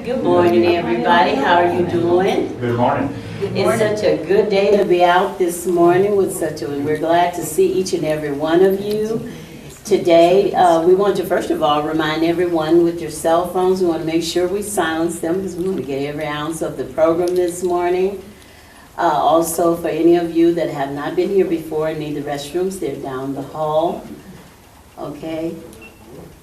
Good morning, everybody. How are you doing? Good morning. It's such a good day to be out this morning we're glad to see each and every one of you. Today, we want to first of all remind everyone with your cell phones, we want to make sure we silence them because we want to get every ounce of the program this morning. Also, for any of you that have not been here before and need the restrooms, they're down the hall. Okay.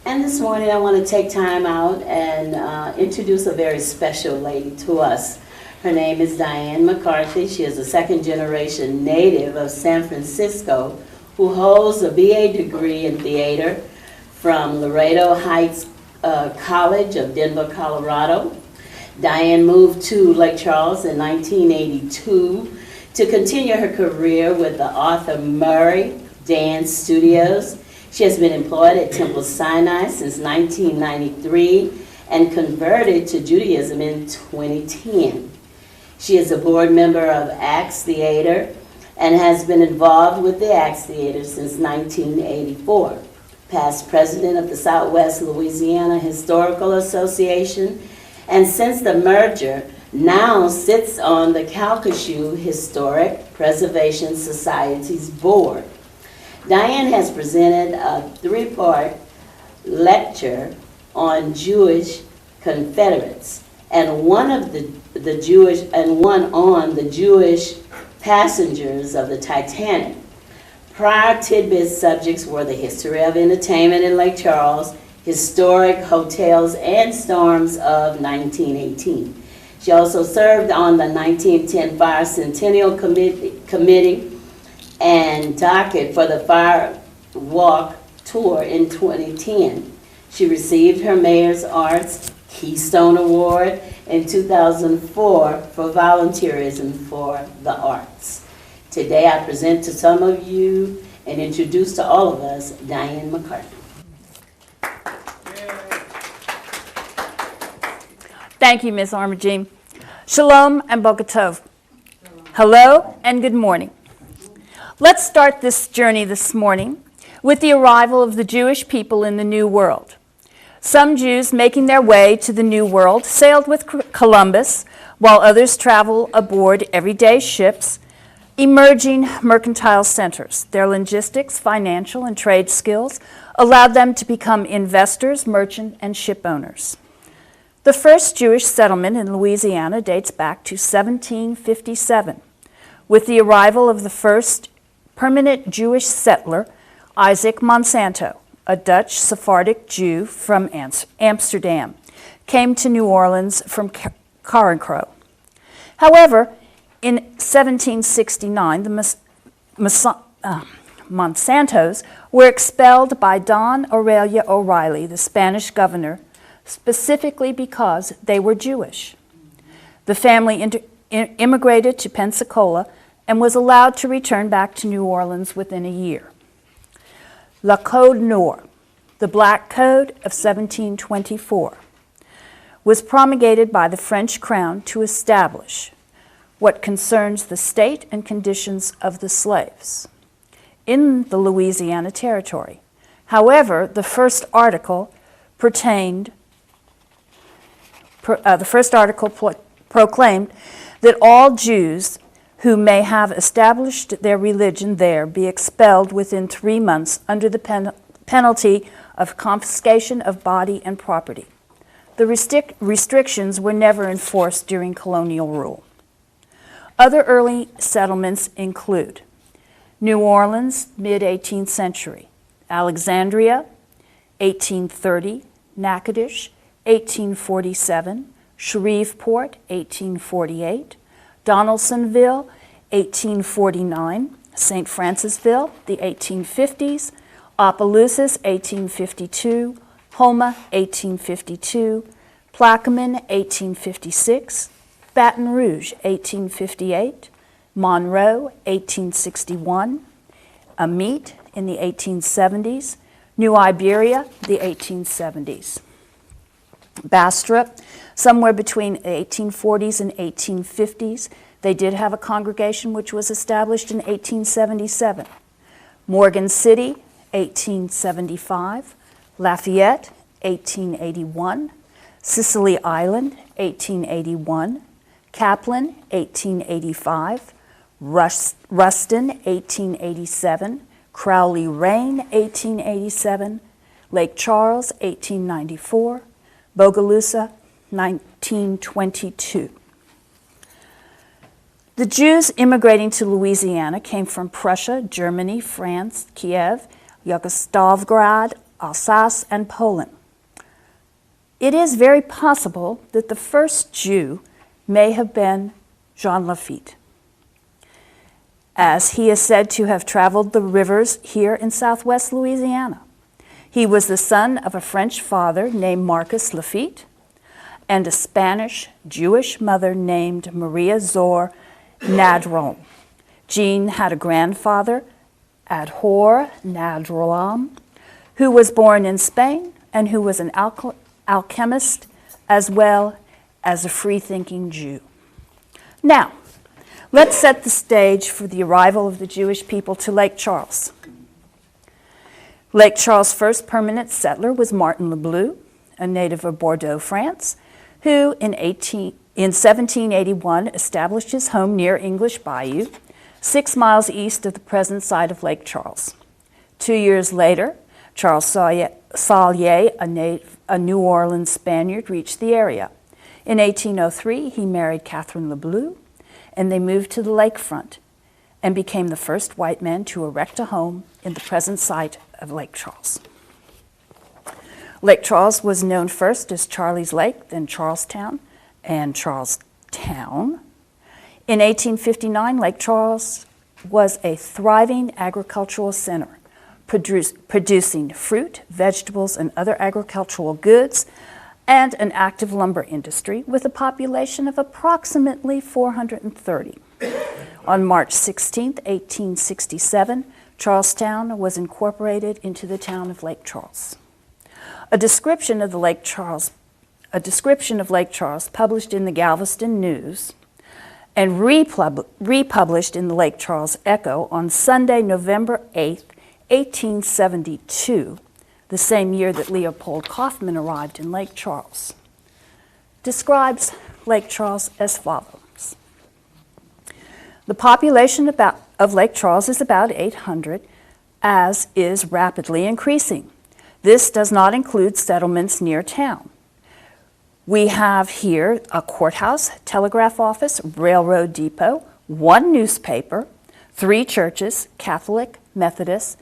And this morning I want to take time out and introduce a very special lady to us. Her name is Diane McCarthy. She is a second-generation native of San Francisco who holds a BA degree in theater from Laredo Heights College of Denver, Colorado. Diane moved to Lake Charles in 1982 to continue her career with the Arthur Murray Dance Studios. She has been employed at Temple Sinai since 1993 and converted to Judaism in 2010. She is a board member of Axe Theater and has been involved with the Axe Theater since 1984. Past president of the Southwest Louisiana Historical Association, and since the merger, now sits on the Calcasieu Historic Preservation Society's board. Diane has presented a 3-part lecture on Jewish Confederates and one on the Jewish passengers of the Titanic. Prior Tidbits subjects were the history of entertainment in Lake Charles, historic hotels, and storms of 1918. She also served on the 1910 Fire Centennial Committee and docket for the Fire Walk Tour in 2010. She received her Mayor's Arts Keystone Award in 2004 for volunteerism for the arts. Today I present to some of you and introduce to all of us Diane McCarthy. Thank you, Ms. Armagine. Shalom and Boker Tov. Hello and good morning. Let's start this journey this morning with the arrival of the Jewish people in the New World. Some Jews making their way to the New World sailed with Columbus, while others travel aboard everyday ships, emerging mercantile centers. Their logistics, financial, and trade skills allowed them to become investors, merchant, and ship owners. The first Jewish settlement in Louisiana dates back to 1757, with the arrival of the first permanent Jewish settler, Isaac Monsanto, a Dutch Sephardic Jew from Amsterdam, came to New Orleans from Carencro. However, in 1769, the Monsantos were expelled by Don Aurelia O'Reilly, the Spanish governor, specifically because they were Jewish. The family immigrated to Pensacola and was allowed to return back to New Orleans within a year. La Code Noire, the Black Code of 1724, was promulgated by the French crown to establish what concerns the state and conditions of the slaves in the Louisiana Territory. However, the first article proclaimed that all Jews who may have established their religion there be expelled within 3 months under the penalty of confiscation of body and property. The restrictions were never enforced during colonial rule. Other early settlements include New Orleans, mid-18th century, Alexandria, 1830, Natchitoches, 1847, Shreveport, 1848, Donaldsonville, 1849, St. Francisville, the 1850s, Opelousas, 1852, Houma, 1852, Plaquemine, 1856, Baton Rouge, 1858, Monroe, 1861, Amite in the 1870s, New Iberia, the 1870s. Bastrop, somewhere between the 1840s and 1850s. They did have a congregation which was established in 1877. Morgan City, 1875. Lafayette, 1881. Sicily Island, 1881, Kaplan, 1885, Ruston, 1887, Crowley Rain, 1887, Lake Charles, 1894, Bogalusa, 1922. The Jews immigrating to Louisiana came from Prussia, Germany, France, Kiev, Yugoslavgrad, Alsace, and Poland. It is very possible that the first Jew may have been Jean Lafitte, as he is said to have traveled the rivers here in southwest Louisiana. He was the son of a French father named Marcus Lafitte and a Spanish Jewish mother named Maria Zor Nadron. Jean had a grandfather, Adhor Nadrolam, who was born in Spain and who was an alchemist as well as a free-thinking Jew. Now, let's set the stage for the arrival of the Jewish people to Lake Charles. Lake Charles' first permanent settler was Martin Lebleu, a native of Bordeaux, France, who in 1781 established his home near English Bayou, 6 miles east of the present site of Lake Charles. 2 years later, Charles Sallier, a New Orleans Spaniard, reached the area. In 1803, he married Catherine Lebleu, and they moved to the lakefront and became the first white men to erect a home in the present site of Lake Charles. Lake Charles was known first as Charlie's Lake, then Charlestown, and Charlestown. In 1859, Lake Charles was a thriving agricultural center, producing fruit, vegetables, and other agricultural goods, and an active lumber industry with a population of approximately 430. On March 16, 1867, Charlestown was incorporated into the town of Lake Charles. A description of Lake Charles published in the Galveston News and republished in the Lake Charles Echo on Sunday, November 8, 1872, the same year that Leopold Kaufman arrived in Lake Charles, describes Lake Charles as follows. The population of Lake Charles is about 800, as is rapidly increasing. This does not include settlements near town. We have here a courthouse, telegraph office, railroad depot, 1 newspaper, 3 churches, Catholic, Methodist,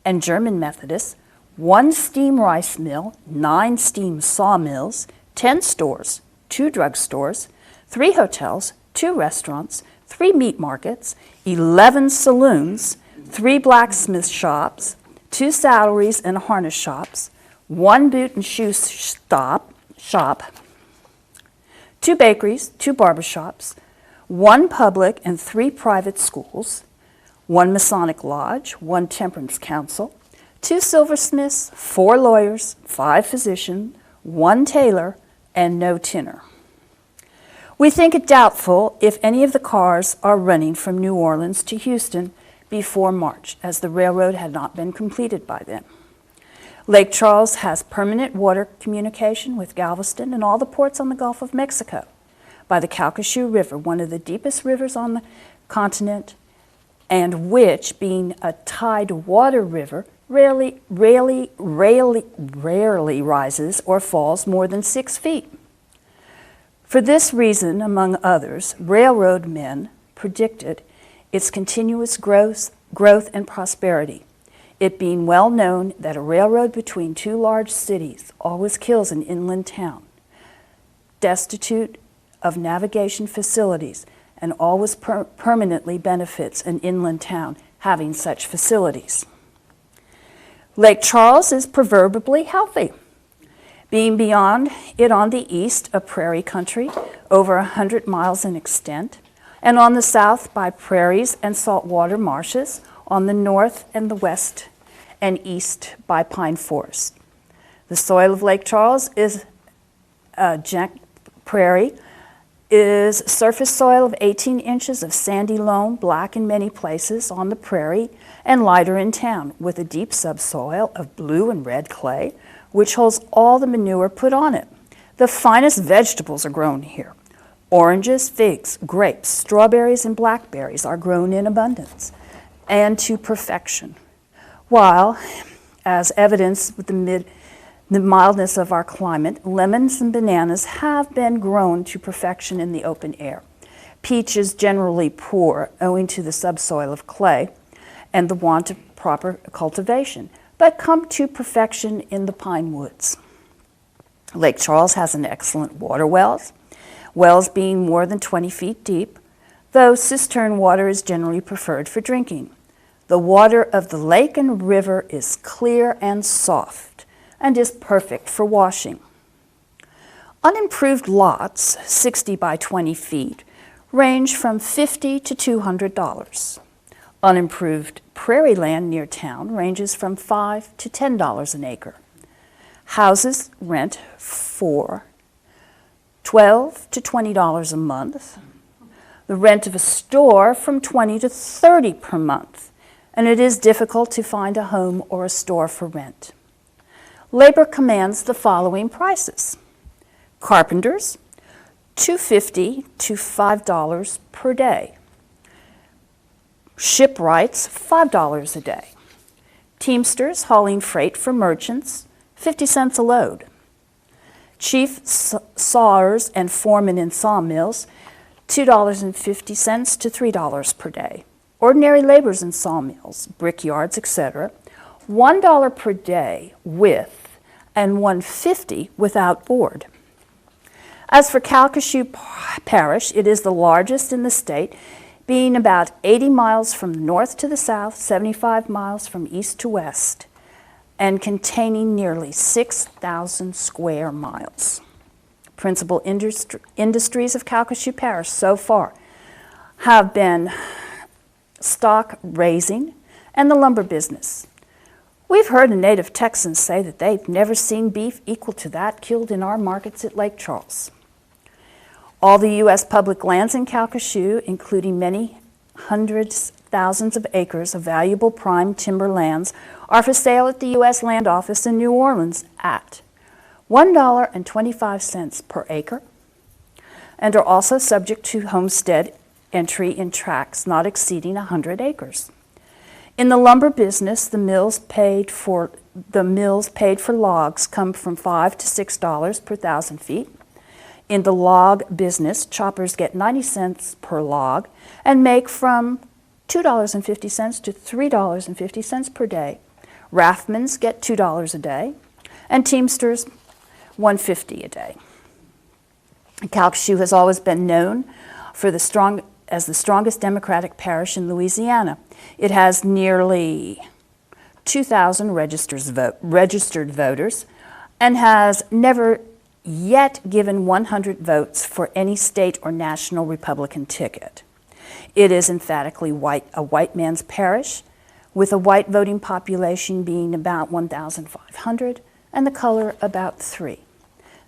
and German Methodist, 1 steam rice mill, 9 steam sawmills, 10 stores, 2 drugstores, 3 hotels, 2 restaurants, 3 meat markets, 11 saloons, 3 blacksmith shops, 2 saddleries and harness shops, 1 boot and shoe shop, 2 bakeries, 2 barbershops, 1 public and 3 private schools, 1 Masonic lodge, 1 temperance council, 2 silversmiths, 4 lawyers, 5 physicians, 1 tailor, and no tinner. We think it doubtful if any of the cars are running from New Orleans to Houston before March, as the railroad had not been completed by then. Lake Charles has permanent water communication with Galveston and all the ports on the Gulf of Mexico by the Calcasieu River, one of the deepest rivers on the continent, and which, being a tidewater river, rarely rises or falls more than 6 feet. For this reason, among others, railroad men predicted its continuous growth and prosperity, it being well known that a railroad between 2 large cities always kills an inland town, destitute of navigation facilities, and always permanently benefits an inland town having such facilities. Lake Charles is proverbially healthy, being beyond it on the east a prairie country over 100 miles in extent, and on the south by prairies and saltwater marshes, on the north and the west and east by pine forest. The soil of Lake Charles is prairie, is surface soil of 18 inches of sandy loam, black in many places on the prairie and lighter in town, with a deep subsoil of blue and red clay, which holds all the manure put on it. The finest vegetables are grown here. Oranges, figs, grapes, strawberries, and blackberries are grown in abundance and to perfection, while, as evidenced with the mildness of our climate, lemons and bananas have been grown to perfection in the open air. Peaches generally poor owing to the subsoil of clay and the want of proper cultivation, but come to perfection in the pine woods. Lake Charles has an excellent water wells being more than 20 feet deep, though cistern water is generally preferred for drinking. The water of the lake and river is clear and soft and is perfect for washing. Unimproved lots, 60 by 20 feet, range from $50 to $200. Unimproved prairie land near town ranges from $5 to $10 an acre. Houses rent for $12 to $20 a month. The rent of a store from $20 to $30 per month, and it is difficult to find a home or a store for rent. Labor commands the following prices. Carpenters, $2.50 to $5 per day. Shipwrights, $5 a day. Teamsters hauling freight for merchants, 50 cents a load. Chief sawyers and foremen in sawmills, $2.50 to $3 per day. Ordinary laborers in sawmills, brickyards, etc., $1 per day with and $1.50 without board. As for Calcasieu Parish, it is the largest in the state, being about 80 miles from north to the south, 75 miles from east to west, and containing nearly 6,000 square miles. Principal industries of Calcasieu Parish so far have been stock raising and the lumber business. We've heard the native Texans say that they've never seen beef equal to that killed in our markets at Lake Charles. All the U.S. public lands in Calcasieu, including many hundreds, thousands of acres of valuable prime timber lands, are for sale at the U.S. Land Office in New Orleans at $1.25 per acre, and are also subject to homestead entry in tracts not exceeding 100 acres. In the lumber business, the mills paid for logs come from $5 to $6 per 1,000 feet. In the log business, choppers get 90 cents per log and make from $2.50 to $3.50 per day. Raftmans get $2 a day, and Teamsters $1.50 a day. Calcasieu has always been known as the strongest Democratic parish in Louisiana. It has nearly 2,000 registered voters and has never yet given 100 votes for any state or national Republican ticket. It is emphatically a white man's parish, with a white voting population being about 1,500 and the color about 3.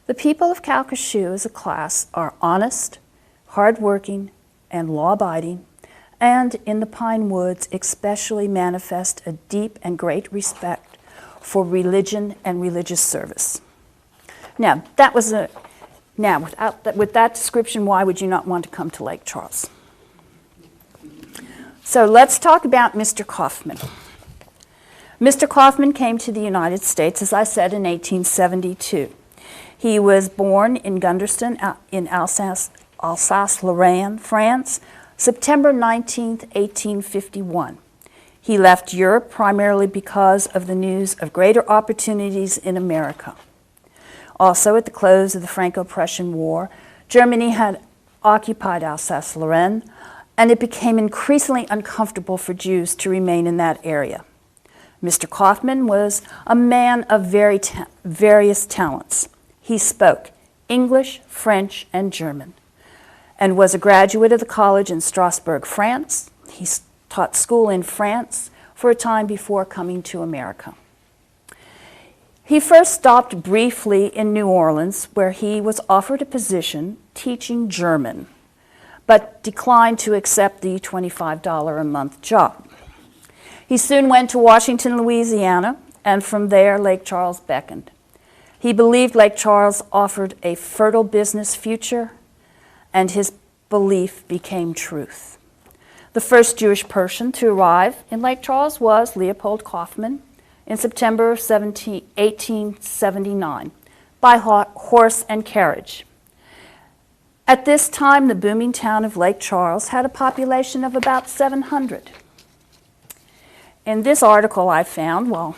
The people of Calcasieu as a class are honest, hardworking, and law-abiding, and in the Pine Woods especially manifest a deep and great respect for religion and religious service. Now, with that description, why would you not want to come to Lake Charles? So let's talk about Mr. Kaufman. Mr. Kaufman came to the United States, as I said, in 1872. He was born in Gunderston in Alsace-Lorraine, France, September 19, 1851. He left Europe primarily because of the news of greater opportunities in America. Also, at the close of the Franco-Prussian War, Germany had occupied Alsace-Lorraine, and it became increasingly uncomfortable for Jews to remain in that area. Mr. Kaufman was a man of various talents. He spoke English, French, and German, and was a graduate of the college in Strasbourg, France. He taught school in France for a time before coming to America. He first stopped briefly in New Orleans, where he was offered a position teaching German, but declined to accept the $25 a month job. He soon went to Washington, Louisiana, and from there Lake Charles beckoned. He believed Lake Charles offered a fertile business future, and his belief became truth. The first Jewish person to arrive in Lake Charles was Leopold Kaufman in September of 1879 by horse and carriage. At this time, the booming town of Lake Charles had a population of about 700. In this article I found while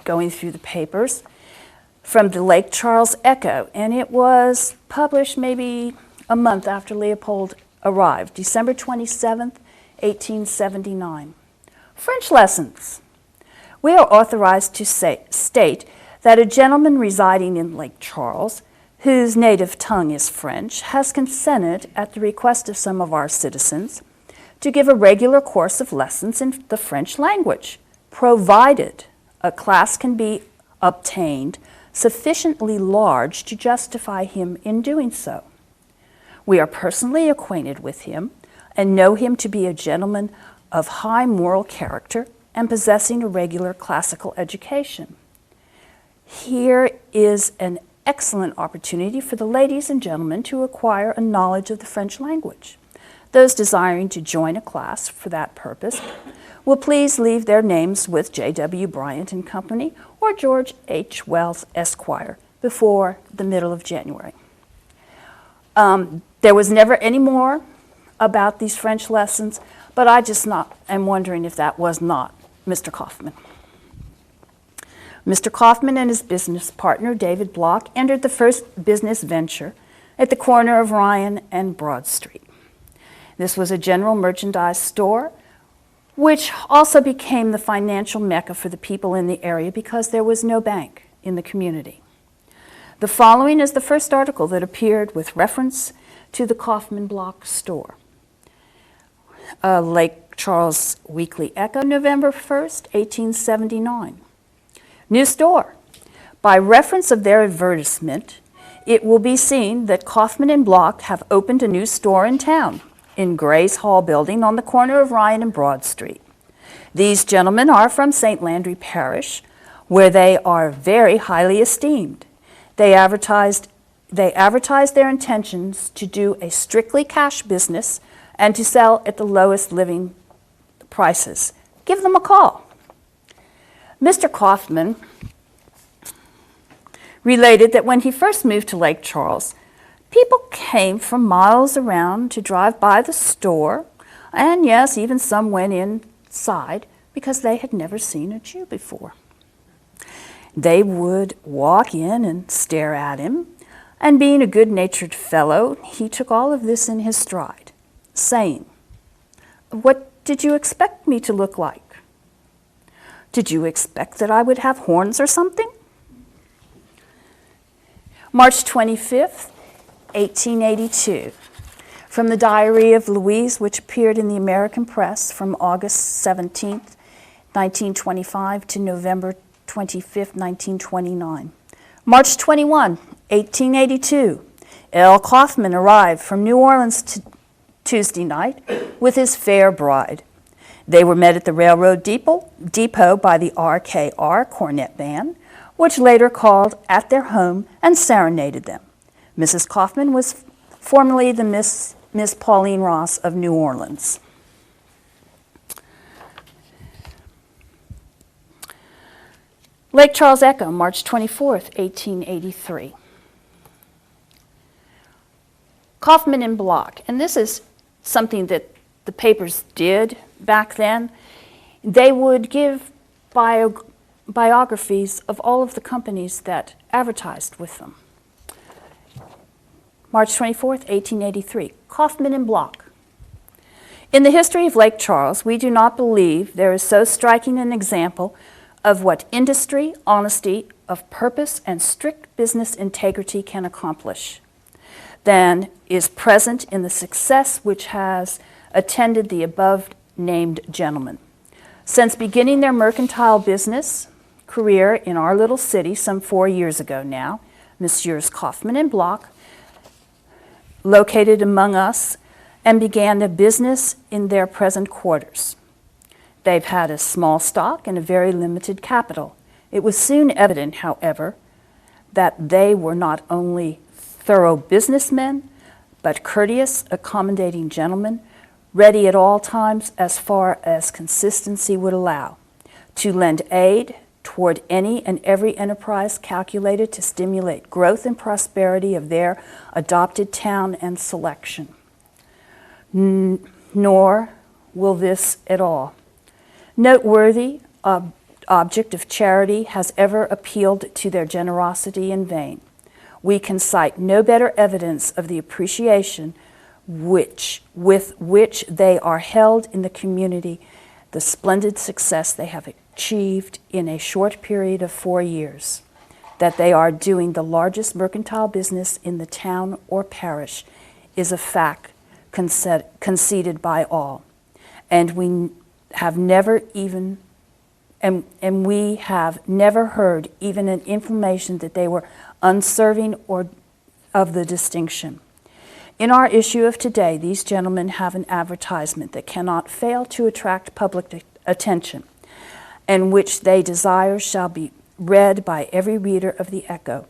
going through the papers from the Lake Charles Echo, and it was published maybe a month after Leopold arrived, December 27th, 1879. French lessons. We are authorized to state that a gentleman residing in Lake Charles, whose native tongue is French, has consented, at the request of some of our citizens, to give a regular course of lessons in the French language, provided a class can be obtained sufficiently large to justify him in doing so. We are personally acquainted with him and know him to be a gentleman of high moral character and possessing a regular classical education. Here is an excellent opportunity for the ladies and gentlemen to acquire a knowledge of the French language. Those desiring to join a class for that purpose will please leave their names with J.W. Bryant and Company or George H. Wells, Esquire, before the middle of January. There was never any more about these French lessons, but I just am wondering if that was not Mr. Kaufman. Mr. Kaufman and his business partner, David Block, entered the first business venture at the corner of Ryan and Broad Street. This was a general merchandise store, which also became the financial mecca for the people in the area because there was no bank in the community. The following is the first article that appeared with reference to the Kaufman Block store. Lake Charles Weekly Echo, November 1st, 1879. New store. By reference of their advertisement, it will be seen that Kaufman and Block have opened a new store in town, in Gray's Hall Building on the corner of Ryan and Broad Street. These gentlemen are from St. Landry Parish, where they are very highly esteemed. They advertised their intentions to do a strictly cash business and to sell at the lowest living prices. Give them a call. Mr. Kaufman related that when he first moved to Lake Charles, people came from miles around to drive by the store, and yes, even some went inside because they had never seen a Jew before. They would walk in and stare at him, and being a good-natured fellow, he took all of this in his stride, saying, "What did you expect me to look like? Did you expect that I would have horns or something?" March 25th, 1882. From the Diary of Louise, which appeared in the American Press from August 17th, 1925 to November 25th, 1929. March 21, 1882. L. Kaufman arrived from New Orleans Tuesday night with his fair bride. They were met at the railroad depot by the RKR Cornet Band, which later called at their home and serenaded them. Mrs. Kaufman was formerly the Miss Pauline Ross of New Orleans. Lake Charles Echo, March 24th, 1883. Kaufman and Block, and this is something that the papers did back then. They would give biographies of all of the companies that advertised with them. March 24th, 1883, Kaufman and Block. In the history of Lake Charles, we do not believe there is so striking an example of what industry, honesty of purpose, and strict business integrity can accomplish than is present in the success which has attended the above-named gentlemen. Since beginning their mercantile business career in our little city some 4 years ago now, Messrs. Kaufman and Block located among us and began a business in their present quarters. They've had a small stock and a very limited capital. It was soon evident, however, that they were not only thorough businessmen, but courteous, accommodating gentlemen, ready at all times, as far as consistency would allow, to lend aid toward any and every enterprise calculated to stimulate growth and prosperity of their adopted town and selection. Nor will this at all noteworthy object of charity has ever appealed to their generosity in vain. We can cite no better evidence of the appreciation with which they are held in the community, the splendid success they have achieved in a short period of 4 years, that they are doing the largest mercantile business in the town or parish, is a fact conceded by all. And we have never heard even an information that they were undeserving or of the distinction. In our issue of today, these gentlemen have an advertisement that cannot fail to attract public attention, and which they desire shall be read by every reader of the Echo.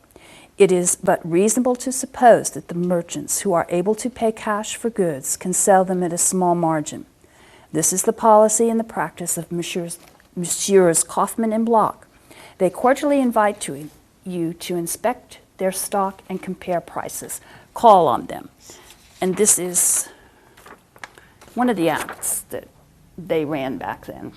It is but reasonable to suppose that the merchants who are able to pay cash for goods can sell them at a small margin. This is the policy and the practice of Messrs. Kaufman and Block. They cordially invite you to inspect their stock and compare prices. Call on them. And this is one of the ads that they ran back then.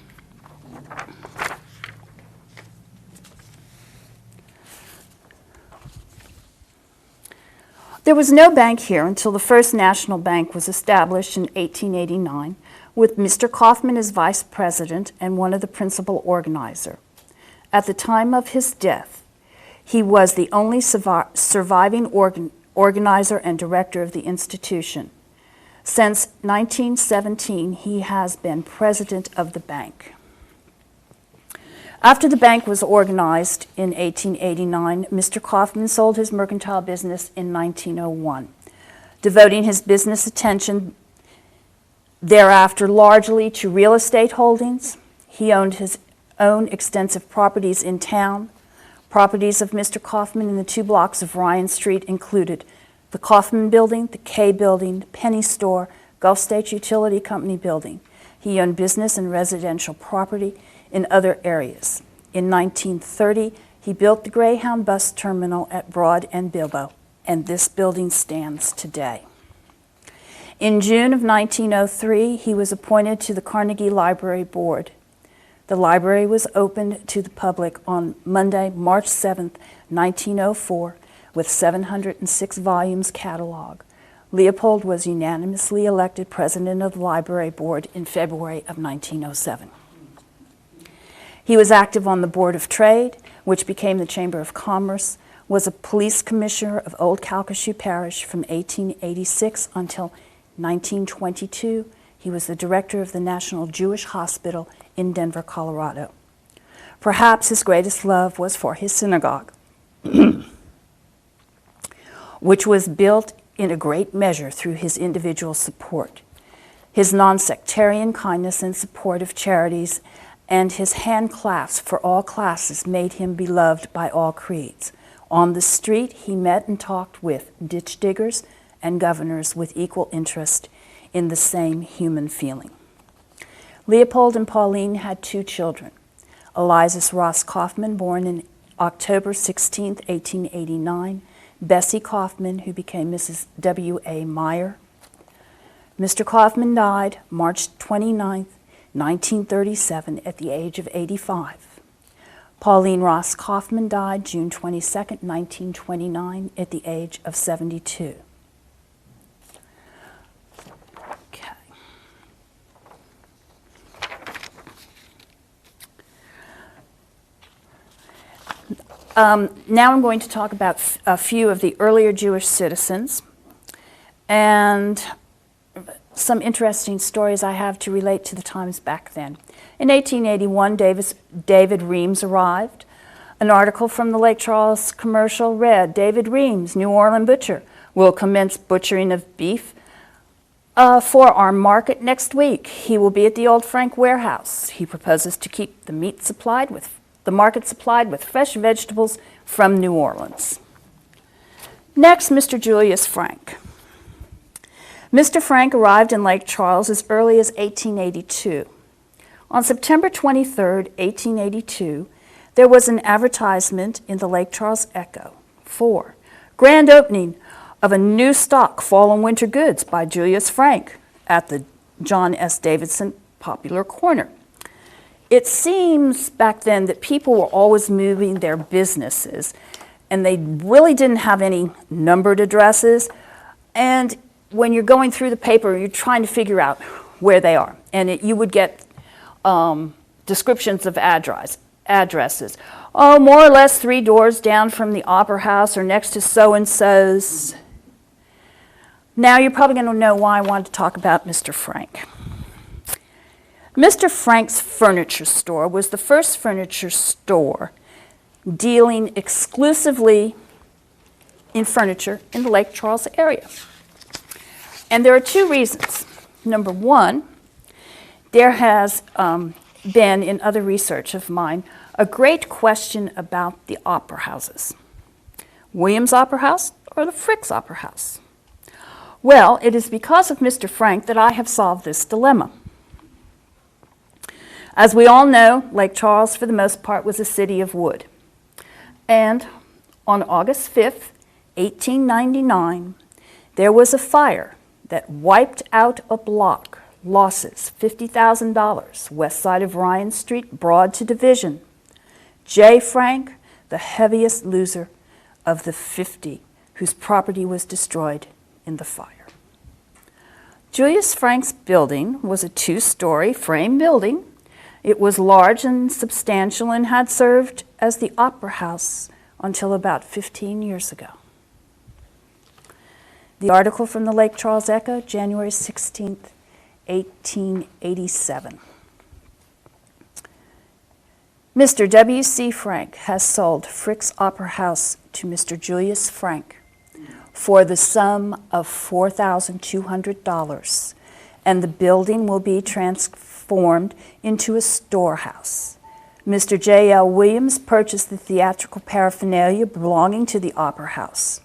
There was no bank here until the First National Bank was established in 1889, with Mr. Kaufman as vice president and one of the principal organizer. At the time of his death, he was the only surviving organizer and director of the institution. Since 1917, he has been president of the bank. After the bank was organized in 1889, Mr. Kaufman sold his mercantile business in 1901, devoting his business attention thereafter largely to real estate holdings. He owned his own extensive properties in town. Properties of Mr. Kaufman in the 2 blocks of Ryan Street included the Kaufman Building, the K Building, the Penny Store, Gulf State Utility Company Building. He owned business and residential property in other areas. In 1930, he built the Greyhound bus terminal at Broad and Bilbo, and this building stands today. In June of 1903, he was appointed to the Carnegie Library Board. The library was opened to the public on Monday, March 7, 1904, with 706 volumes cataloged. Leopold was unanimously elected president of the library board in February of 1907. He was active on the Board of Trade, which became the Chamber of Commerce, was a police commissioner of Old Calcasieu Parish from 1886 until 1922. He was the director of the National Jewish Hospital in Denver, Colorado. Perhaps his greatest love was for his synagogue, which was built in a great measure through his individual support. His non-sectarian kindness and support of charities and his hand clasp for all classes made him beloved by all creeds. On the street, he met and talked with ditch diggers and governors with equal interest in the same human feeling. Leopold and Pauline had 2 children, Elias Ross Kaufman, born in October 16, 1889, Bessie Kaufman, who became Mrs. W.A. Meyer. Mr. Kaufman died March 29, 1937, at the age of 85. Pauline Ross Kaufman died June 22, 1929, at the age of 72. Okay. Now I'm going to talk about a few of the earlier Jewish citizens and some interesting stories I have to relate to the times back then. In 1881, David Reams arrived. An article from the Lake Charles Commercial read, "David Reams, New Orleans butcher, will commence butchering of beef for our market next week. He will be at the Old Frank warehouse. He proposes to keep the meat supplied with the market supplied with fresh vegetables from New Orleans. Next, Mr. Julius Frank. Mr. Frank arrived in Lake Charles as early as 1882. On September 23, 1882, there was an advertisement in the Lake Charles Echo for grand opening of a new stock fall and winter goods by Julius Frank at the John S. Davidson Popular Corner. It seems back then that people were always moving their businesses, and they really didn't have any numbered addresses. And when you're going through the paper, you're trying to figure out where they are. And you would get descriptions of addresses. Oh, more or less 3 doors down from the Opera House or next to so-and-so's. Now you're probably going to know why I wanted to talk about Mr. Frank. Mr. Frank's furniture store was the first furniture store dealing exclusively in furniture in the Lake Charles area. And there are 2 reasons. Number one, there has been, in other research of mine, a great question about the opera houses. Williams Opera House or the Frick's Opera House? Well, it is because of Mr. Frank that I have solved this dilemma. As we all know, Lake Charles, for the most part, was a city of wood. And on August 5th, 1899, there was a fire that wiped out a block, losses $50,000, west side of Ryan Street, Broad to Division. J. Frank, the heaviest loser of the 50 whose property was destroyed in the fire. Julius Frank's building was a 2-story frame building. It was large and substantial and had served as the Opera House until about 15 years ago. The article from the Lake Charles Echo, January 16th, 1887. Mr. W.C. Frank has sold Frick's Opera House to Mr. Julius Frank for the sum of $4,200, and the building will be transformed into a storehouse. Mr. J.L. Williams purchased the theatrical paraphernalia belonging to the Opera House.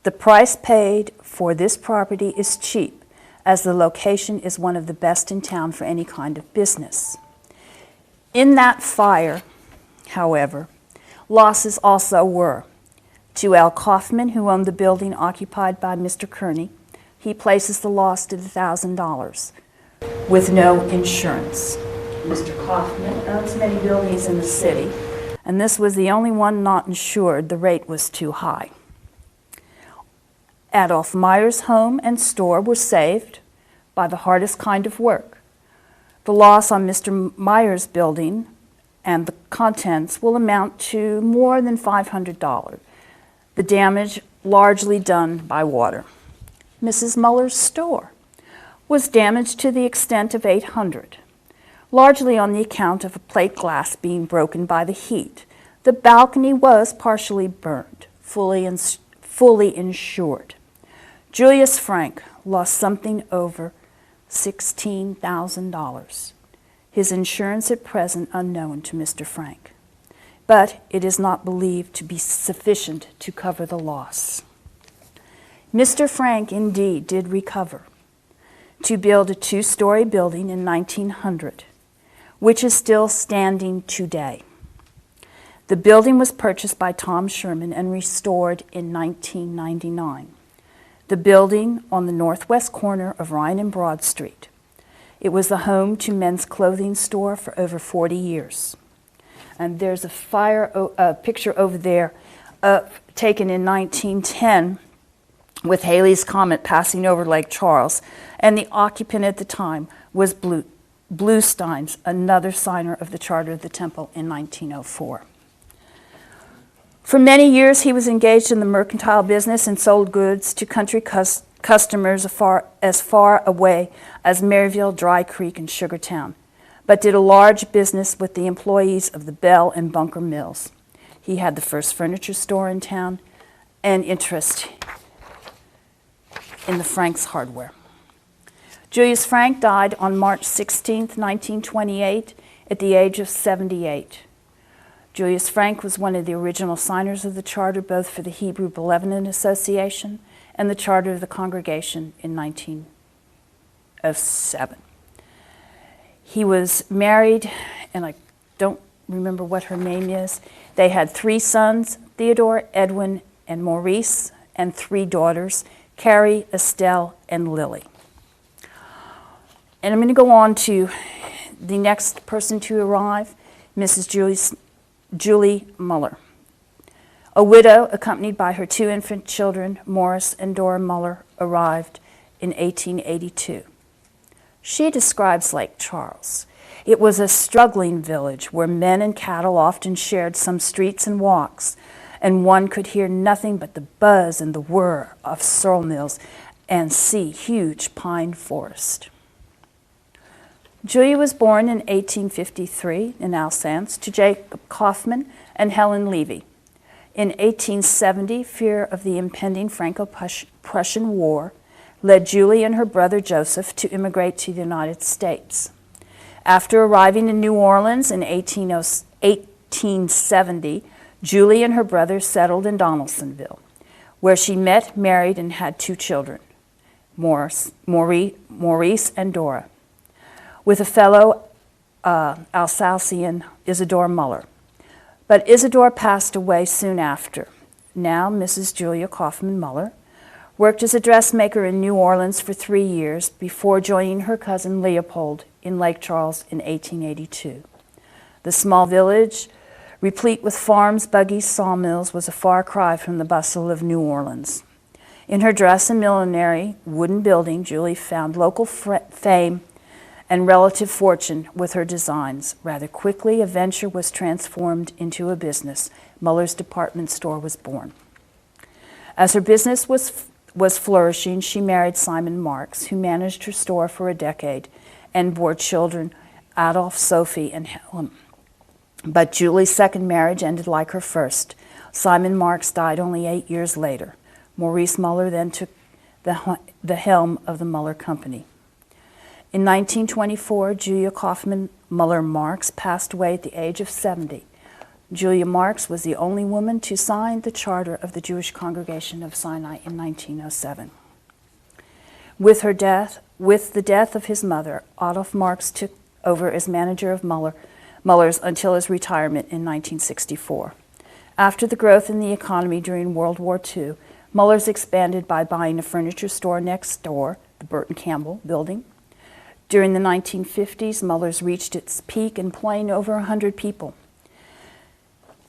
The price paid for this property is cheap, as the location is one of the best in town for any kind of business. In that fire, however, losses also were. To L. Kaufman, who owned the building occupied by Mr. Kearney, he places the loss to $1,000 with no insurance. Mr. Kaufman owns many buildings in the city, and this was the only one not insured. The rate was too high. Adolph Meyer's home and store were saved by the hardest kind of work. The loss on Mr. Meyer's building and the contents will amount to more than $500. The damage largely done by water. Mrs. Muller's store was damaged to the extent of $800, largely on the account of a plate glass being broken by the heat. The balcony was partially burned, fully insured. Julius Frank lost something over $16,000. His insurance at present unknown to Mr. Frank, but it is not believed to be sufficient to cover the loss. Mr. Frank indeed did recover to build a 2-story building in 1900, which is still standing today. The building was purchased by Tom Sherman and restored in 1999. The building on the northwest corner of Ryan and Broad Street. It was the home to men's clothing store for over 40 years. And there's a picture over there taken in 1910 with Halley's Comet passing over Lake Charles, and the occupant at the time was Bluesteins, another signer of the Charter of the Temple in 1904. For many years, he was engaged in the mercantile business and sold goods to country customers as far away as Maryville, Dry Creek, and Sugartown, but did a large business with the employees of the Bell and Bunker Mills. He had the first furniture store in town and interest in the Frank's Hardware. Julius Frank died on March 16, 1928, at the age of 78. Julius Frank was one of the original signers of the charter, both for the Hebrew Benevolent Association and the charter of the congregation in 1907. He was married, and I don't remember what her name is. They had 3 sons, Theodore, Edwin, and Maurice, and 3 daughters, Carrie, Estelle, and Lily. And I'm going to go on to the next person to arrive, Mrs. Julie Muller. A widow accompanied by her 2 infant children, Morris and Dora Muller, arrived in 1882. She describes Lake Charles. It was a struggling village where men and cattle often shared some streets and walks, and one could hear nothing but the buzz and the whir of sawmills and see huge pine forest. Julia was born in 1853 in Alsace to Jacob Kaufman and Helen Levy. In 1870, fear of the impending Franco-Prussian War led Julie and her brother Joseph to immigrate to the United States. After arriving in New Orleans in 1870, Julie and her brother settled in Donaldsonville, where she met, married, and had 2 children, Maurice and Dora, with a fellow Alsatian, Isidore Muller. But Isidore passed away soon after. Now, Mrs. Julia Kaufman Muller worked as a dressmaker in New Orleans for 3 years before joining her cousin Leopold in Lake Charles in 1882. The small village, replete with farms, buggies, sawmills, was a far cry from the bustle of New Orleans. In her dress and millinery wooden building, Julie found local fame and relative fortune with her designs. Rather quickly, a venture was transformed into a business. Muller's department store was born. As her business was flourishing, she married Simon Marks, who managed her store for a decade and bore children, Adolph, Sophie, and Helen. But Julie's second marriage ended like her first. Simon Marks died only 8 years later. Maurice Muller then took the helm of the Muller Company. In 1924, Julia Kaufman Muller Marks passed away at the age of 70. Julia Marks was the only woman to sign the charter of the Jewish Congregation of Sinai in 1907. With the death of his mother, Adolph Marks took over as manager of Muller's until his retirement in 1964. After the growth in the economy during World War II, Muller's expanded by buying a furniture store next door, the Burton Campbell building. During the 1950s, Muller's reached its peak, employing over 100 people.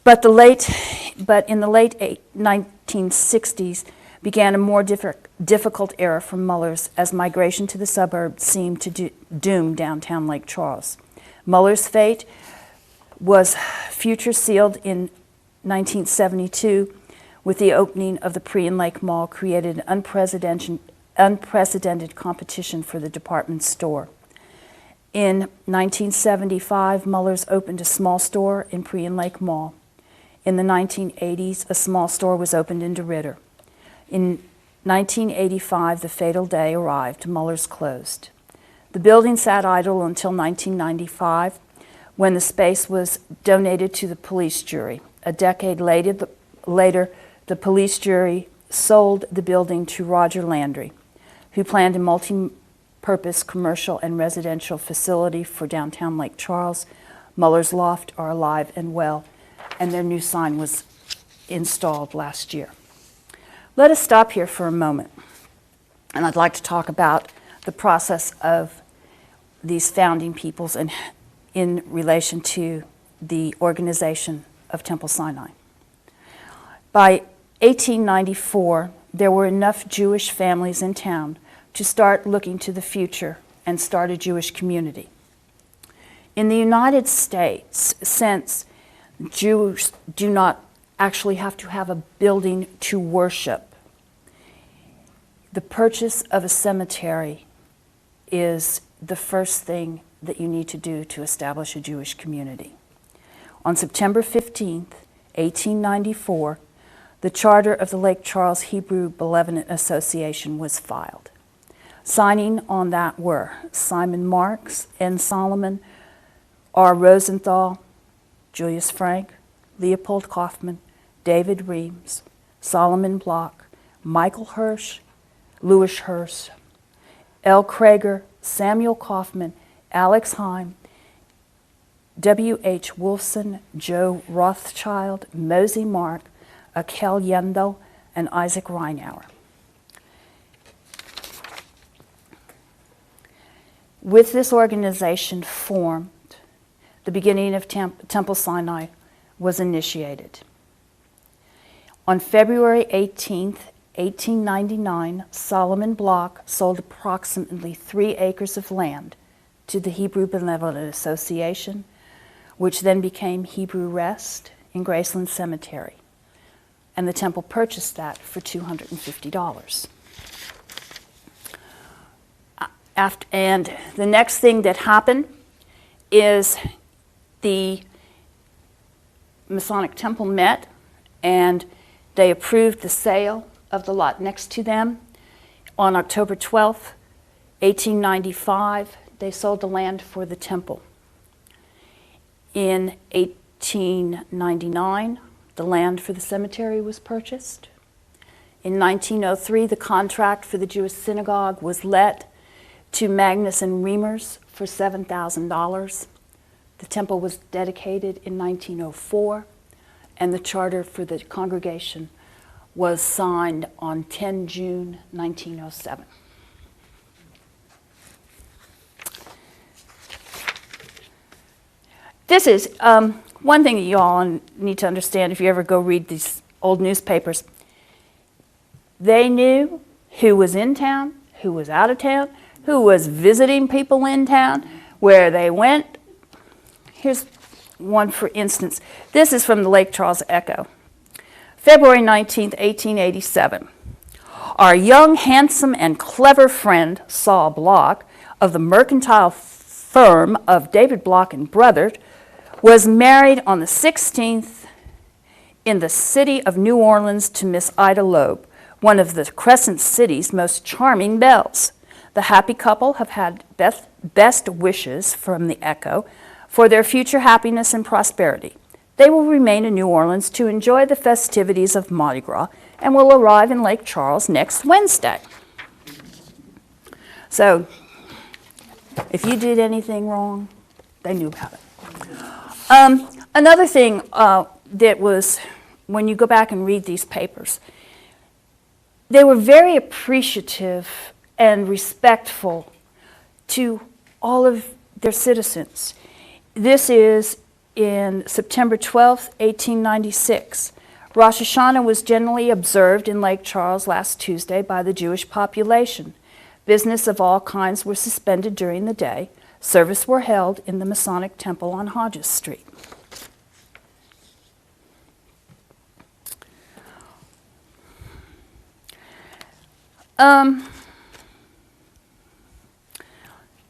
But in the late 1960s began a more difficult era for Muller's as migration to the suburbs seemed to doom downtown Lake Charles. Muller's fate was future sealed in 1972 with the opening of the Prion Lake Mall, created an unprecedented competition for the department store. In 1975, Muller's opened a small store in Prion Lake Mall. In the 1980s, a small store was opened in DeRidder. In 1985, the fatal day arrived. Muller's closed. The building sat idle until 1995, when the space was donated to the police jury. A decade later, the police jury sold the building to Roger Landry, who planned a multi-purpose commercial and residential facility for downtown Lake Charles. Muller's Loft are alive and well, and their new sign was installed last year. Let us stop here for a moment, and I'd like to talk about the process of these founding peoples and in relation to the organization of Temple Sinai. By 1894, there were enough Jewish families in town to start looking to the future and start a Jewish community. In the United States, since Jews do not actually have to have a building to worship, the purchase of a cemetery is the first thing that you need to do to establish a Jewish community. On September 15th, 1894, the charter of the Lake Charles Hebrew Benevolent Association was filed. Signing on that were Simon Marks and Solomon R. Rosenthal, Julius Frank, Leopold Kaufman, David Reams, Solomon Block, Michael Hirsch, Louis Hirsch, L. Krager, Samuel Kaufman, Alex Heim, W. H. Wolfson, Joe Rothschild, Mosey Mark, Akel Yendel, and Isaac Reinauer. With this organization formed, the beginning of Temple Sinai was initiated. On February 18th, 1899, Solomon Block sold approximately 3 acres of land to the Hebrew Benevolent Association, which then became Hebrew Rest in Graceland Cemetery. And the temple purchased that for $250. And the next thing that happened is the Masonic Temple met and they approved the sale of the lot next to them. On October 12th, 1895, they sold the land for the temple. In 1899, the land for the cemetery was purchased. In 1903, the contract for the Jewish synagogue was let to Magnus and Reimers for $7,000. The temple was dedicated in 1904, and the charter for the congregation was signed on 10 June 1907. This is one thing that you all need to understand if you ever go read these old newspapers. They knew who was in town, who was out of town, who was visiting people in town, where they went. Here's one for instance. This is from the Lake Charles Echo. February 19th, 1887. Our young, handsome, and clever friend, Saul Block, of the mercantile firm of David Block and Brothers, was married on the 16th in the city of New Orleans to Miss Ida Loeb, one of the Crescent City's most charming belles. The happy couple have had best wishes from the Echo for their future happiness and prosperity. They will remain in New Orleans to enjoy the festivities of Mardi Gras and will arrive in Lake Charles next Wednesday. So, if you did anything wrong, they knew about it. Another thing that was, when you go back and read these papers, they were very appreciative and respectful to all of their citizens. This is in September 12th, 1896. Rosh Hashanah was generally observed in Lake Charles last Tuesday by the Jewish population. Business of all kinds were suspended during the day. Service were held in the Masonic Temple on Hodges Street.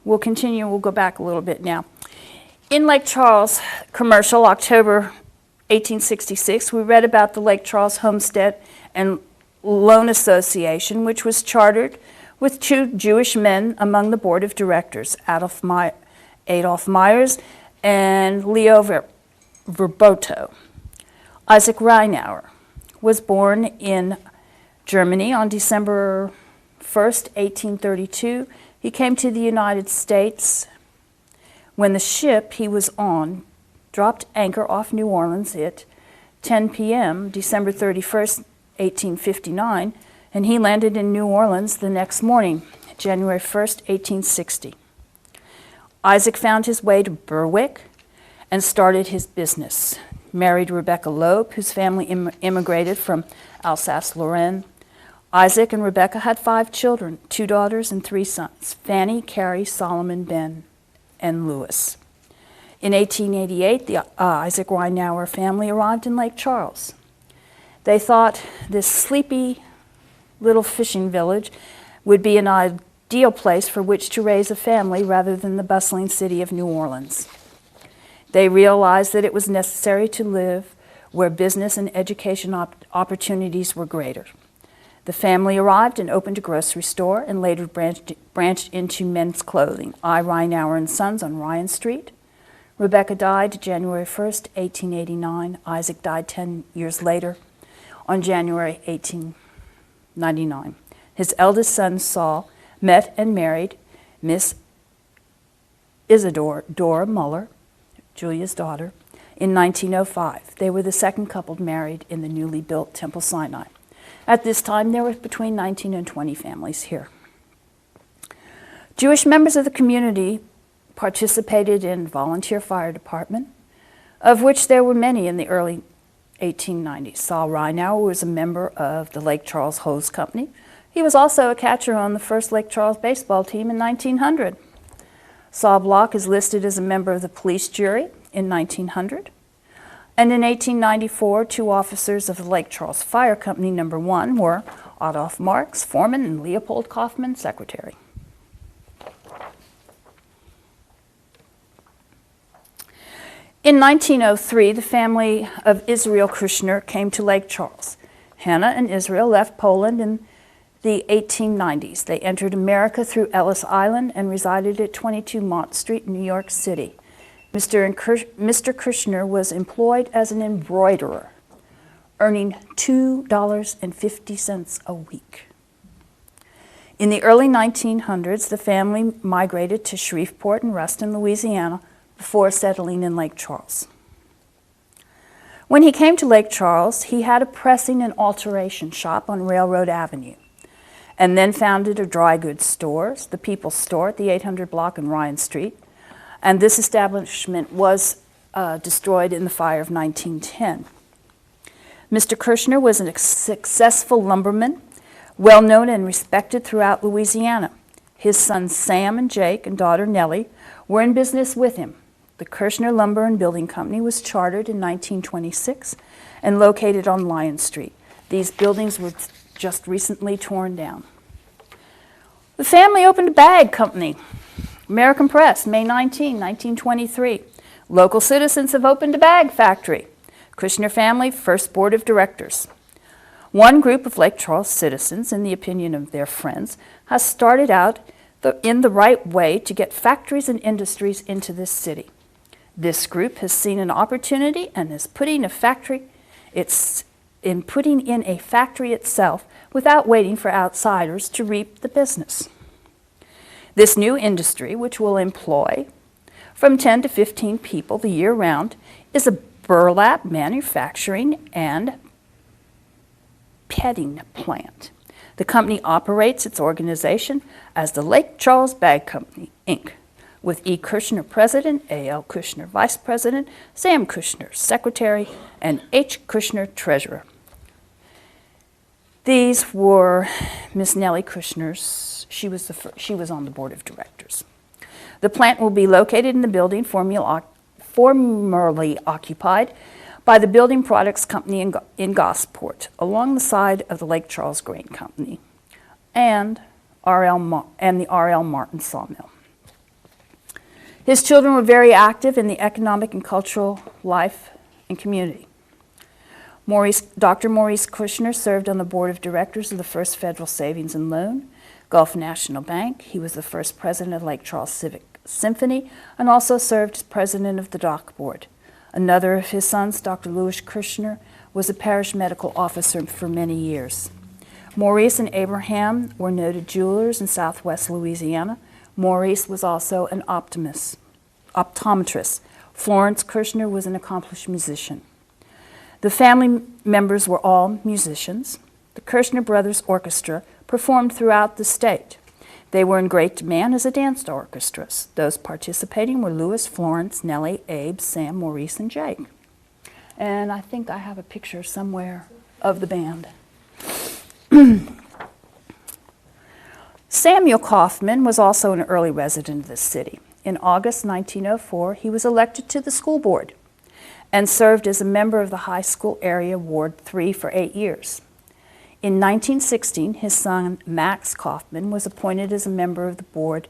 We'll continue, we'll go back a little bit now. In Lake Charles commercial, October 1866, we read about the Lake Charles Homestead and Loan Association, which was chartered with 2 Jewish men among the board of directors, Adolf Myers and Leo Verboto. Isaac Reinauer was born in Germany on December 1st, 1832. He came to the United States when the ship he was on dropped anchor off New Orleans at 10 p.m., December 31st, 1859, and he landed in New Orleans the next morning, January 1st, 1860. Isaac found his way to Berwick and started his business. Married Rebecca Loeb, whose family immigrated from Alsace-Lorraine. Isaac and Rebecca had 5 children, 2 daughters and 3 sons, Fanny, Carrie, Solomon, Ben, and Louis. In 1888, the Isaac Reinauer family arrived in Lake Charles. They thought this sleepy little fishing village would be an ideal place for which to raise a family rather than the bustling city of New Orleans. They realized that it was necessary to live where business and education opportunities were greater. The family arrived and opened a grocery store and later branched into men's clothing. I. Reinauer and Sons on Ryan Street, Rebecca died January 1st, 1889. Isaac died 10 years later on January 1899. His eldest son, Saul, met and married Miss Dora Muller, Julia's daughter, in 1905. They were the second couple married in the newly built Temple Sinai. At this time, there were between 19 and 20 families here. Jewish members of the community participated in volunteer fire department, of which there were many in the early 1890s. Saul Reinauer was a member of the Lake Charles Hose Company. He was also a catcher on the first Lake Charles baseball team in 1900. Saul Bloch is listed as a member of the police jury in 1900. And in 1894, 2 officers of the Lake Charles Fire Company No. 1 were Adolph Marx, foreman, and Leopold Kaufman, secretary. In 1903, the family of Israel Kushner came to Lake Charles. Hannah and Israel left Poland in the 1890s. They entered America through Ellis Island and resided at 22 Mott Street, New York City. Mr. Kushner was employed as an embroiderer, earning $2.50 a week. In the early 1900s, the family migrated to Shreveport and Ruston, Louisiana, before settling in Lake Charles. When he came to Lake Charles, he had a pressing and alteration shop on Railroad Avenue, and then founded a dry goods store, the People's Store at the 800 block on Ryan Street, and this establishment was destroyed in the fire of 1910. Mr. Kushner was a successful lumberman, well known and respected throughout Louisiana. His sons Sam and Jake and daughter Nellie were in business with him. The Kushner Lumber and Building Company was chartered in 1926 and located on Lion Street. These buildings were just recently torn down. The family opened a bag company, American Press, May 19, 1923. Local citizens have opened a bag factory. Kushner family, first board of directors. One group of Lake Charles citizens, in the opinion of their friends, has started out in the right way to get factories and industries into this city. This group has seen an opportunity and is putting in a factory itself without waiting for outsiders to reap the business. This new industry, which will employ from 10 to 15 people the year round, is a burlap manufacturing and petting plant. The company operates its organization as the Lake Charles Bag Company, Inc., with E. Kushner president, A.L. Kushner vice president, Sam Kushner secretary, and H. Kushner treasurer. These were Miss Nellie Kushner's. She was on the board of directors. The plant will be located in the building formerly occupied by the Building Products Company in Gosport, along the side of the Lake Charles Grain Company, and the R.L. Martin Sawmill. His children were very active in the economic and cultural life and community. Dr. Maurice Kushner served on the board of directors of the First Federal Savings and Loan, Gulf National Bank. He was the first president of Lake Charles Civic Symphony and also served as president of the Dock Board. Another of his sons, Dr. Louis Kushner, was a parish medical officer for many years. Maurice and Abraham were noted jewelers in southwest Louisiana. Maurice was also an optometrist. Florence Kushner was an accomplished musician. The family members were all musicians. The Kushner Brothers Orchestra performed throughout the state. They were in great demand as a dance orchestra. Those participating were Louis, Florence, Nellie, Abe, Sam, Maurice, and Jake. And I think I have a picture somewhere of the band. Samuel Kaufman was also an early resident of this city. In August 1904, he was elected to the school board and served as a member of the high school area Ward 3 for 8 years. In 1916, his son Max Kaufman was appointed as a member of the board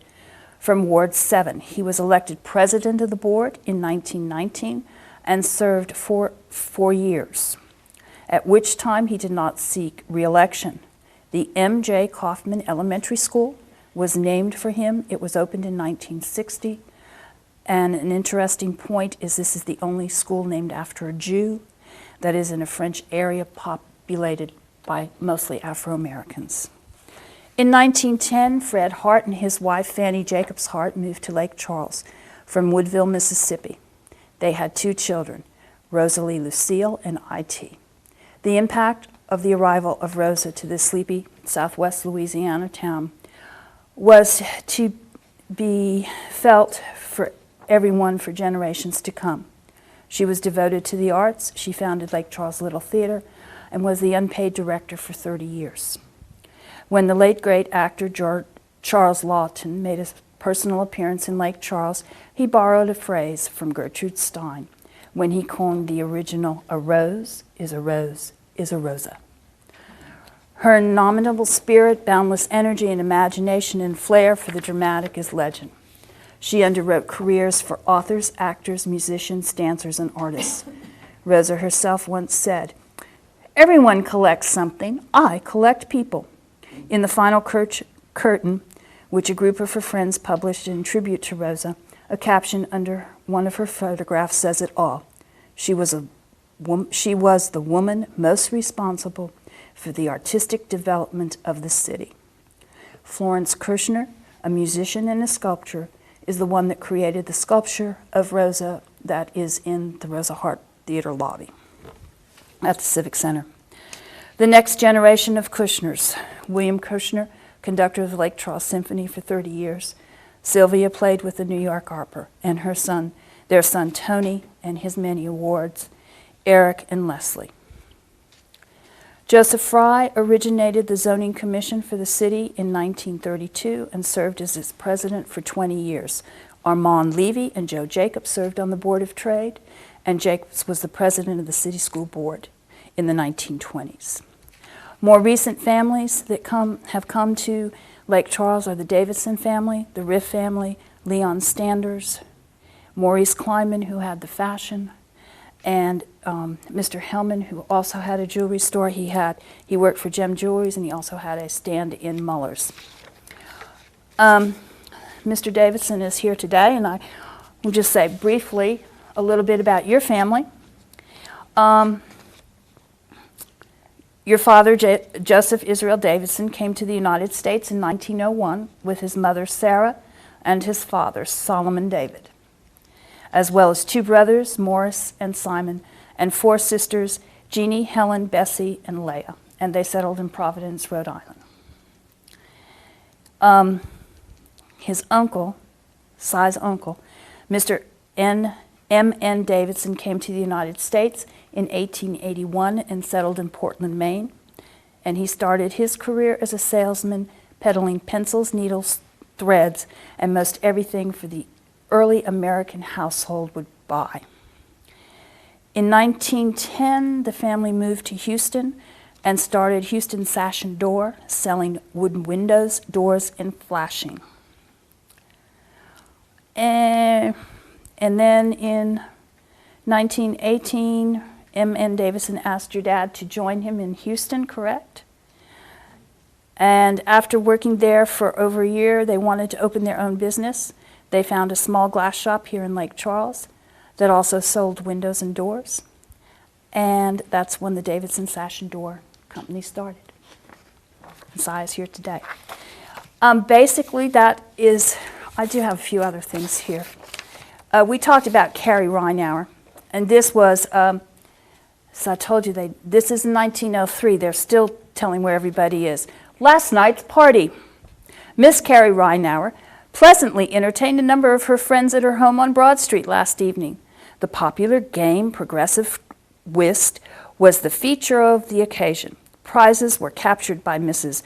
from Ward 7. He was elected president of the board in 1919 and served for 4 years, at which time he did not seek re-election. The M.J. Kaufman Elementary School was named for him. It was opened in 1960, And an interesting point is this is the only school named after a Jew that is in a French area populated by mostly Afro-Americans. In 1910, Fred Hart and his wife Fanny Jacobs Hart moved to Lake Charles from Woodville, Mississippi. They had 2 children, Rosalie Lucille and I.T. The impact of the arrival of Rosa to this sleepy southwest Louisiana town was to be felt for everyone for generations to come. She was devoted to the arts. She founded Lake Charles Little Theater and was the unpaid director for 30 years. When the late great actor Charles Lawton made a personal appearance in Lake Charles, he borrowed a phrase from Gertrude Stein when he coined the original, "A rose is a rose is a rosa." Her indomitable spirit, boundless energy and imagination and flair for the dramatic is legend. She underwrote careers for authors, actors, musicians, dancers, and artists. Rosa herself once said, "Everyone collects something. I collect people." In the final curtain, which a group of her friends published in tribute to Rosa, a caption under one of her photographs says it all. She was the woman most responsible for the artistic development of the city. Florence Kirshner, a musician and a sculptor, is the one that created the sculpture of Rosa that is in the Rosa Hart Theater lobby at the Civic Center. The next generation of Kushners: William Kushner, conductor of the Lake Charles Symphony for 30 years. Sylvia played with the New York Opera, and their son Tony and his many awards, Eric and Leslie. Joseph Fry originated the Zoning Commission for the city in 1932 and served as its president for 20 years. Armand Levy and Joe Jacobs served on the Board of Trade, and Jacobs was the president of the City School Board in the 1920s. More recent families that have come to Lake Charles are the Davidson family, the Riff family, Leon Standers, Maurice Kleinman, who had the fashion, and Mr. Hellman, who also had a jewelry store. He worked for Gem Jewelries, and he also had a stand in Muller's. Mr. Davidson is here today, and I will just say briefly a little bit about your family. Your father, Joseph Israel Davidson, came to the United States in 1901 with his mother, Sarah, and his father, Solomon David, as well as 2 brothers, Morris and Simon, and 4 sisters, Jeannie, Helen, Bessie, and Leah, and they settled in Providence, Rhode Island. His uncle, Cy's uncle, Mr. M.N. Davidson, came to the United States in 1881 and settled in Portland, Maine, and he started his career as a salesman peddling pencils, needles, threads, and most everything for the early American household would buy. In 1910, the family moved to Houston and started Houston Sash and Door, selling wooden windows, doors, and flashing. And then in 1918, M.N. Davidson asked your dad to join him in Houston, correct? And after working there for over a year, they wanted to open their own business. They found a small glass shop here in Lake Charles that also sold windows and doors. And that's when the Davidson Sash and Door Company started. And Cy is here today. Basically, that is, I do have a few other things here. We talked about Carrie Reinauer, and this was, so I told you, this is in 1903. They're still telling where everybody is. Last night's party. Miss Carrie Reinauer pleasantly entertained a number of her friends at her home on Broad Street last evening. The popular game, progressive whist, was the feature of the occasion. Prizes were captured by Mrs.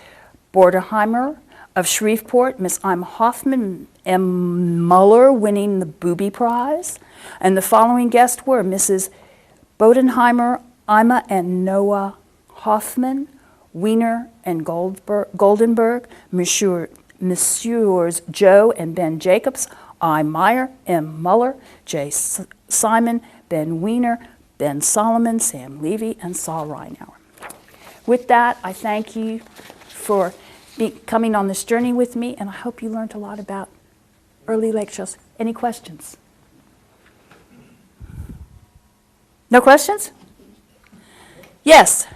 Borderheimer of Shreveport, Miss Ima Hoffman, M. Muller winning the Booby Prize, and the following guests were Mrs. Bodenheimer, Ima and Noah Hoffman, Wiener and Goldenberg, Messrs. Joe and Ben Jacobs, I. Meyer, M. Muller, J. Simon, Ben Wiener, Ben Solomon, Sam Levy, and Saul Reinauer. With that, I thank you for coming on this journey with me, and I hope you learned a lot about early Lake Charles. Any questions? No questions? Yes.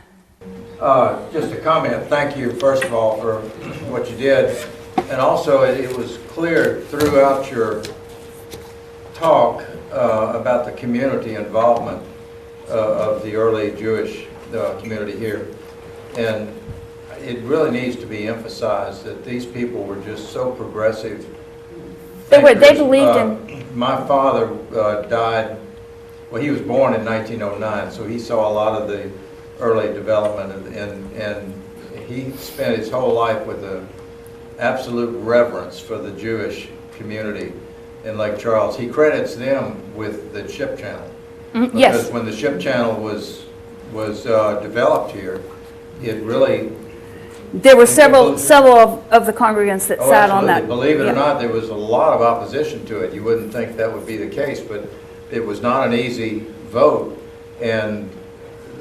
Just a comment. Thank you, first of all, for what you did. And also, it was clear throughout your talk about the community involvement of the early Jewish community here. And it really needs to be emphasized that these people were just so progressive. They thinkers. believed in... My father died, well, he was born in 1909, so he saw a lot of the early development, and he spent his whole life with an absolute reverence for the Jewish community in Lake Charles. He credits them with the ship channel. Mm-hmm. Yes. Because when the ship channel was developed here, it really... There were several of the congregants that sat on that. Believe it or not, there was a lot of opposition to it. You wouldn't think that would be the case, but it was not an easy vote. And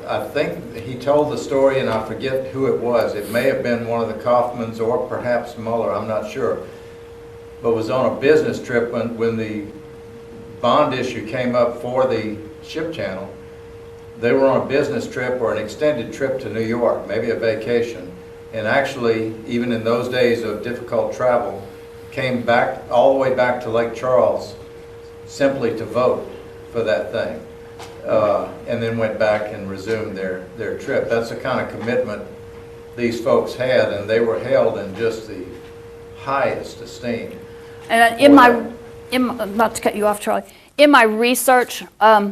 I think he told the story, and I forget who it was. It may have been one of the Kaufmans or perhaps Muller, I'm not sure. But was on a business trip when the bond issue came up for the ship channel. They were on a business trip or an extended trip to New York, maybe a vacation. And actually, even in those days of difficult travel, came back all the way back to Lake Charles simply to vote for that thing. And then went back and resumed their trip. That's the kind of commitment these folks had, and they were held in just the highest esteem. And not to cut you off, Charlie, in my research, I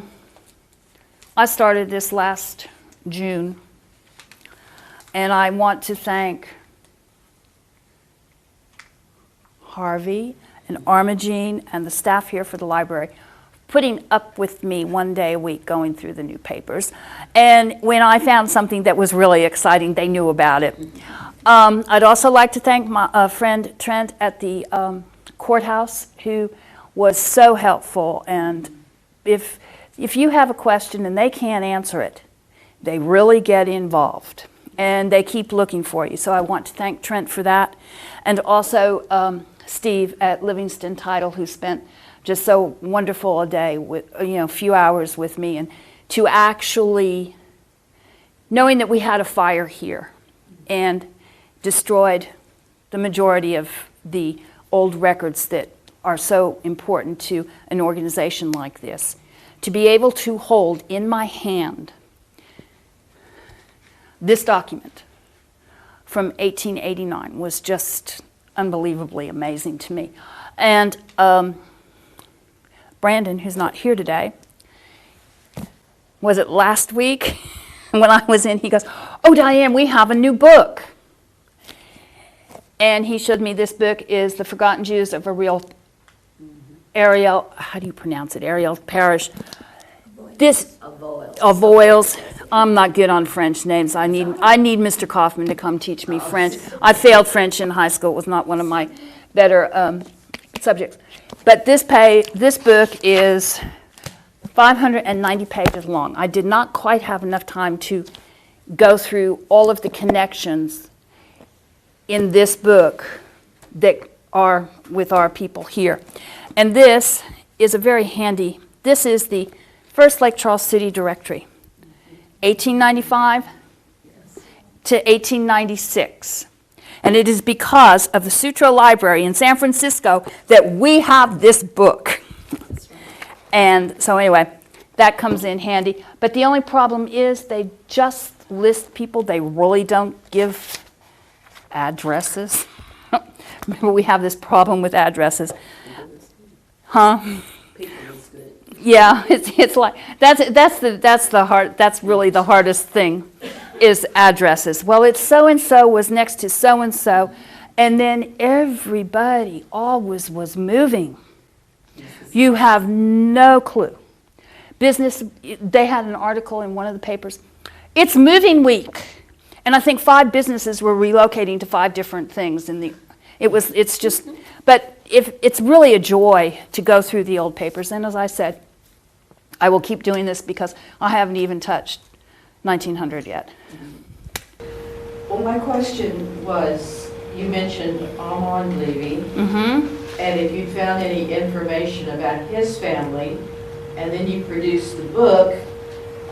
started this last June, and I want to thank Harvey and Armagene and the staff here for the library putting up with me one day a week going through the new papers. And when I found something that was really exciting, they knew about it. I'd also like to thank my friend Trent at the courthouse, who was so helpful. And if you have a question and they can't answer it, they really get involved. And they keep looking for you. So I want to thank Trent for that. And also Steve at Livingston Title, who spent just so wonderful a day with, a few hours with me, and to actually, knowing that we had a fire here and destroyed the majority of the old records that are so important to an organization like this, to be able to hold in my hand this document from 1889 was just unbelievably amazing to me. And Brandon, who's not here today, was it last week when I was in, he goes, "Oh, Diane, we have a new book." And he showed me this book is The Forgotten Jews of Ariel, how do you pronounce it? Ariel Parish. Avoyles. I'm not good on French names. I need Mr. Kaufman to come teach me French. I failed French in high school. It was not one of my better subjects. But this book is 590 pages long. I did not quite have enough time to go through all of the connections in this book that are with our people here. And this is a very handy, this is the First Lake Charles City Directory, 1895 to 1896. And it is because of the Sutro Library in San Francisco that we have this book. And so anyway, that comes in handy. But the only problem is they just list people. They really don't give addresses. Remember, we have this problem with addresses. Huh? Yeah, it's like that's really the hardest thing is addresses. Well, it's so and so was next to so and then everybody always was moving. You have no clue. Business, they had an article in one of the papers. It's moving week, and I think 5 businesses were relocating to 5 different things. But it's really a joy to go through the old papers. And as I said, I will keep doing this because I haven't even touched 1900 yet. Well, my question was, you mentioned Armand Levy, Mm-hmm. and if you found any information about his family, and then you produced the book,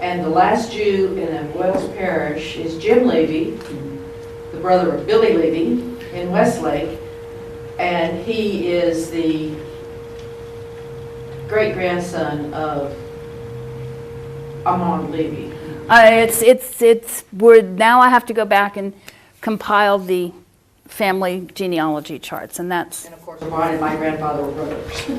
And the last Jew in a Wells parish is Jim Levy, the brother of Billy Levy in Westlake, and he is the great-grandson of Armand Levy. Now I have to go back and compile the family genealogy charts, and that's, And of course, Armand and my grandfather were brothers.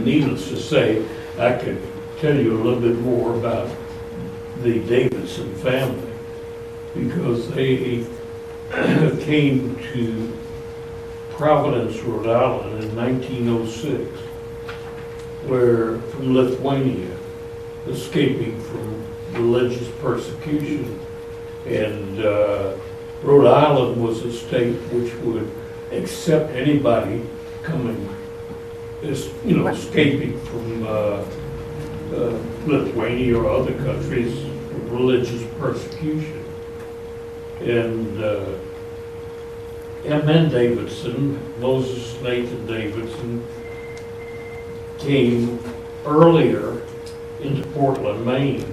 Needless to say, I could tell you a little bit more about the Davidson family, because they came to Providence, Rhode Island in 1906, from Lithuania, escaping from religious persecution. And Rhode Island was a state which would accept anybody coming, escaping from Lithuania or other countries, religious persecution. And M.N. Davidson, Moses Nathan Davidson, came earlier into Portland, Maine.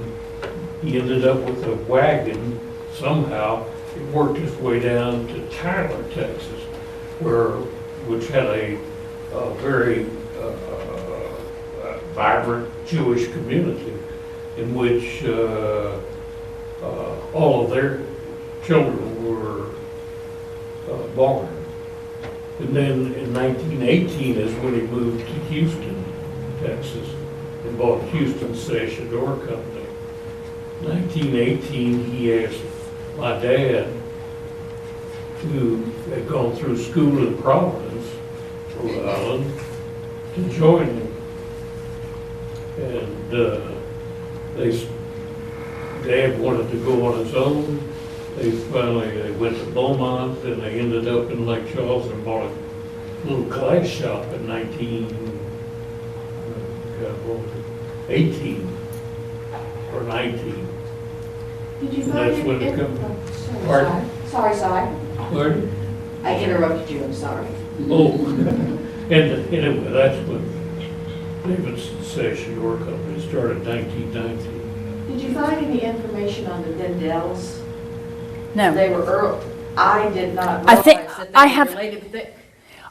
He ended up with a wagon somehow. He worked his way down to Tyler, Texas, which had a very vibrant Jewish community in which all of their children were born. And then in 1918 is when he moved to Houston, Texas, and bought Houston Session Door Company. 1918, he asked my dad, who had gone through school in Providence, Rhode Island, to join him. And Dad wanted to go on his own. They went to Beaumont, and they ended up in Lake Charles and bought a little glass shop in 1918 or 19. Did you And find that's when it it? come. Oh, Pardon? sorry. Pardon? I interrupted you, I'm sorry. Oh, and anyway, that's when Davidson Session Door Company started in 1919. Did you find any information on the Dendells? no. They were early. I did not I think- realize that I they were have- related.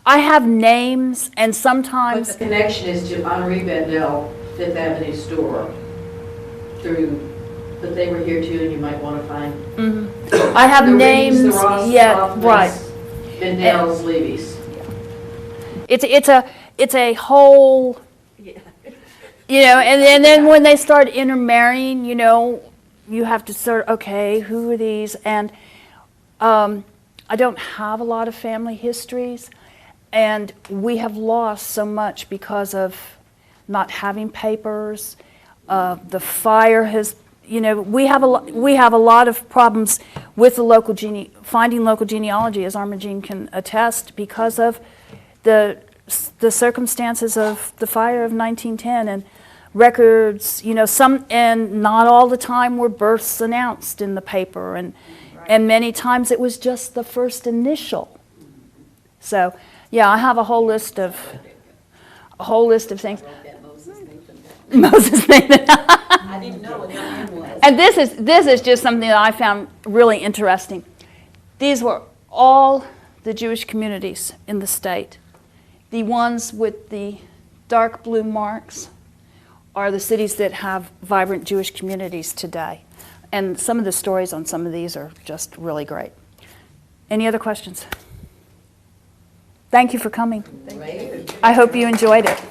I have names, and But sometimes, the connection is to Henri Bendel, Fifth Avenue store, but they were here too, and you might want to find. I have the Reeves, names, the Ross, yeah, Hoffmans, right. Bendel's, Levy's. It's a whole, and then when they start intermarrying, you have to sort of, okay, who are these? And I don't have a lot of family histories, and we have lost so much because of not having papers. The fire has, we have a lot of problems with the finding local genealogy, as Armagene can attest, because of the circumstances of the fire of 1910 and records. And not all the time were births announced in the paper, and many times it was just the first initial. So, yeah, I have a whole list of things. Moses Nathan. I didn't know what their name was. And this is just something that I found really interesting. These were all the Jewish communities in the state. The ones with the dark blue marks are the cities that have vibrant Jewish communities today. And some of the stories on some of these are just really great. Any other questions? Thank you for coming. Thank you. I hope you enjoyed it.